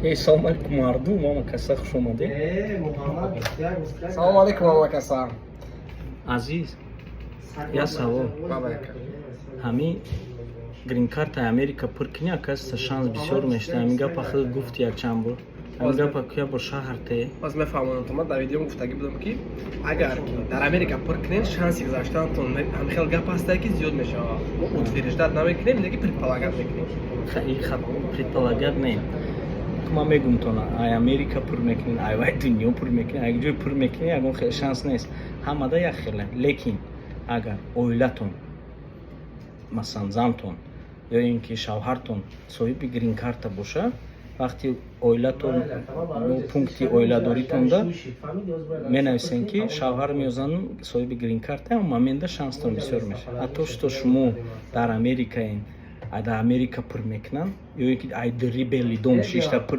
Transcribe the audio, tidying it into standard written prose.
Салом алейкум марду, мама каса хуш омадед. Салом алейкум мама каса. Азиз, я савол. Ҳамин грин картаи Америка пур кунӣ, акасиса шанс бисёр мешуда. Ҳамин гапа худ гуфти якчанд бор. Ҳамин гапа куя бор шаҳр те. Боз мефаҳмонам то ман дар видеом гуфтагӣ будам ки агар дар Америка пур кунед, шанси гузаштанатон ҳамин хел гап ҳастае ки зиёд мешава. Мо утверждат намекунем, леки предполагат мекунем. Предполагат не. Ман мегум тона ай Америка пур мекунед, ай вай дунё пур мекунед. Агар ҷой пур мекунед, ягон хел шанс нест. Ҳамада як хеле. Лекин агар оилатон, масалан зантон ё ин ки шавҳартон соҳиби грин карта боша, вақти оилатон пункти оиладоритонда менависен ки шавҳар ё зан соҳиби грин карта, момента шанстон бисёр мешавад. Ҳатто шуто шумо дар Америкаен, дар Америка пур мекунанд ё ин ки ай дри белли дом шишта пур